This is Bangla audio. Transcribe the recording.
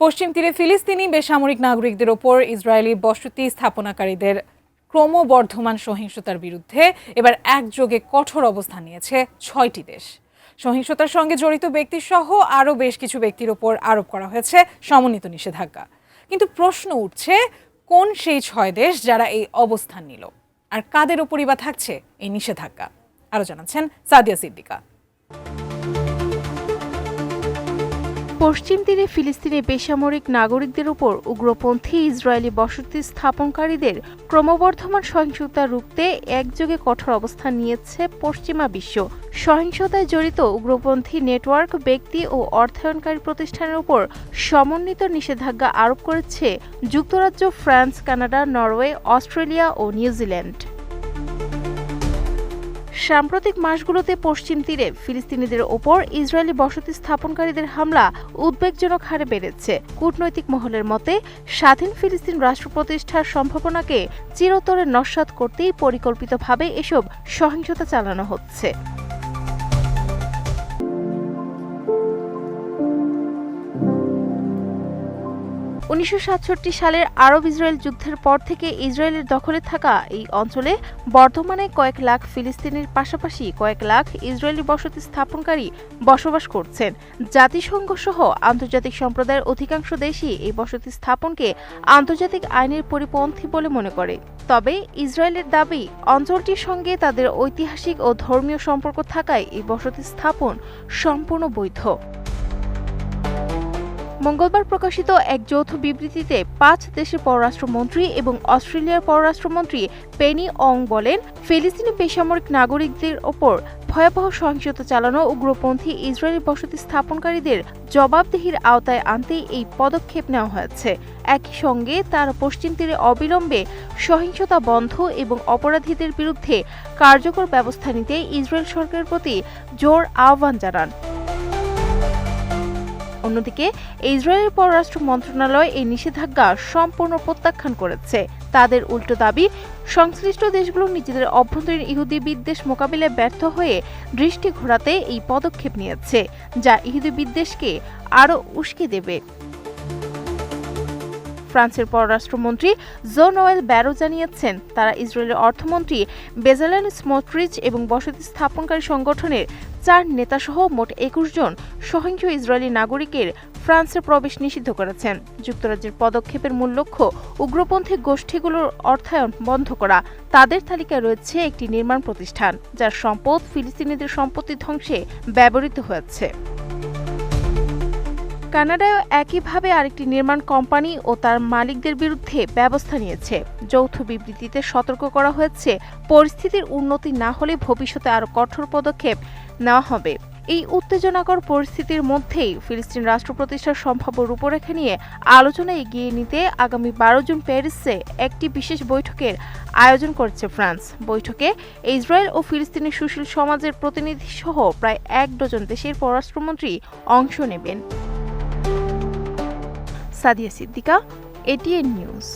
পশ্চিম তীরে ফিলিস্তিনি বেসামরিক নাগরিকদের ওপর ইসরায়েলি বসতি স্থাপনাকারীদের ক্রমবর্ধমান সহিংসতার বিরুদ্ধে এবার একযোগে কঠোর অবস্থান নিয়েছে ৬টি দেশ। সহিংসতার সঙ্গে জড়িত ব্যক্তিসহ আরও বেশ কিছু ব্যক্তির ওপর আরোপ করা হয়েছে সমন্বিত নিষেধাজ্ঞা। কিন্তু প্রশ্ন উঠছে, কোন সেই ৬ দেশ যারা এই অবস্থান নিল, আর কাদের ওপরই বা থাকছে এই নিষেধাজ্ঞা? আরও জানাচ্ছেন সাদিয়া সিদ্দিকা। পশ্চিম তীরে ফিলিস্তিনি বেসামরিক নাগরিকদের উপর উগ্রপন্থী ইসরায়েলি বসতি স্থাপনকারীদের ক্রমবর্ধমান সহিংসতা রুখতে একযোগে কঠোর অবস্থান নিয়েছে পশ্চিমা বিশ্ব। সহিংসতায় জড়িত উগ্রপন্থী নেটওয়ার্ক, ব্যক্তি ও অর্থায়নকারী প্রতিষ্ঠানের উপর সমন্বিত নিষেধাজ্ঞা আরোপ করেছে যুক্তরাজ্য, ফ্রান্স, কানাডা, নরওয়ে, অস্ট্রেলিয়া ও নিউজিল্যান্ড। সাম্প্রতিক মাসগুলোতে পশ্চিম তীরে ফিলিস্তিনিদের ওপর ইসরায়েলি বসতি স্থাপনকারীদের হামলা উদ্বেগজনক হারে বেড়েছে। কূটনৈতিক মহলের মতে, স্বাধীন ফিলিস্তিন রাষ্ট্র প্রতিষ্ঠার সম্ভাবনাকে চিরতরে নস্যাৎ করতেই পরিকল্পিতভাবে এসব সহিংসতা চালানো হচ্ছে। 1967 সালের আরব ইসরায়েল যুদ্ধের পর থেকে ইসরায়েলের দখলে থাকা এই অঞ্চলে বর্তমানে কয়েক লাখ ফিলিস্তিনির পাশাপাশি কয়েক লাখ ইসরায়েলি বসতি স্থাপনকারী বসবাস করছেন। জাতিসংঘ সহ আন্তর্জাতিক সম্প্রদায়ের অধিকাংশ দেশই এই বসতি স্থাপনকে আন্তর্জাতিক আইনের পরিপন্থী বলে মনে করে। তবে ইসরায়েলের দাবি, অঞ্চলটির সঙ্গে তাদের ঐতিহাসিক ও ধর্মীয় সম্পর্ক থাকায় এই বসতি স্থাপন সম্পূর্ণ বৈধ। মঙ্গলবার প্রকাশিত এক যৌথ বিবৃতিতে ৫ দেশের পররাষ্ট্রমন্ত্রী এবং অস্ট্রেলিয়ার পররাষ্ট্রমন্ত্রী পেনি অং বলেন, ফিলিস্তিনি বেসামরিক নাগরিকদের ওপর ভয়াবহ সহিংসতা চালানো উগ্রপন্থী ইসরায়েলি বসতি স্থাপনকারীদের জবাবদিহির আওতায় আনতে এই পদক্ষেপ নেওয়া হয়েছে। একই সঙ্গে তারা পশ্চিম তীরে অবিলম্বে সহিংসতা বন্ধ এবং অপরাধীদের বিরুদ্ধে কার্যকর ব্যবস্থা নিতে ইসরায়েল সরকারের প্রতি জোর আহ্বান জানান। অন্যদিকে ইসরায়েলের পররাষ্ট্র মন্ত্রণালয় এই নিষেধাজ্ঞা সম্পূর্ণ প্রত্যাখ্যান করেছে। তাদের উল্টো দাবি, সংশ্লিষ্ট দেশগুলো নিজেদের অভ্যন্তরীণ ইহুদি বিদ্বেষ মোকাবিলায় ব্যর্থ হয়ে দৃষ্টি ঘোরাতে এই পদক্ষেপ নিয়েছে, যা ইহুদি বিদ্বেষকে আরও উস্কে দেবে। ফ্রান্সের পররাষ্ট্রমন্ত্রী জো-নোয়েল ব্যারো জানিয়েছেন, তারা ইসরায়েলের অর্থমন্ত্রী বেজালেল স্মোট্রিচ এবং বসতি স্থাপনকারী সংগঠনের ৪ নেতাসহ মোট ২১ জন সহিংস ইসরায়েলি নাগরিকের ফ্রান্সে প্রবেশ নিষিদ্ধ করেছেন। যুক্তরাজ্যের পদক্ষেপের মূল লক্ষ্য উগ্রপন্থী গোষ্ঠীগুলোর অর্থায়ন বন্ধ করা। তাদের তালিকায় রয়েছে একটি নির্মাণ প্রতিষ্ঠান, যার সম্পদ ফিলিস্তিনিদের সম্পত্তি ধ্বংসে ব্যবহৃত হয়েছে। কানাডায়ও একইভাবে আরেকটি নির্মাণ কোম্পানি ও তার মালিকদের বিরুদ্ধে ব্যবস্থা নিয়েছে। যৌথ বিবৃতিতে সতর্ক করা হয়েছে, পরিস্থিতির উন্নতি না হলে ভবিষ্যতে আরও কঠোর পদক্ষেপ নেওয়া হবে। এই উত্তেজনাকর পরিস্থিতির মধ্যেই ফিলিস্তিন রাষ্ট্র প্রতিষ্ঠার সম্ভাব্য রূপরেখা নিয়ে আলোচনা এগিয়ে নিতে আগামী ১২ জুন প্যারিসে একটি বিশেষ বৈঠকের আয়োজন করেছে ফ্রান্স। বৈঠকে ইসরায়েল ও ফিলিস্তিনি সুশীল সমাজের প্রতিনিধি সহ প্রায় ১ ডজন দেশের পররাষ্ট্রমন্ত্রী অংশ নেবেন। সাদিয়া সিদ্দিকা, এটিএন নিউজ।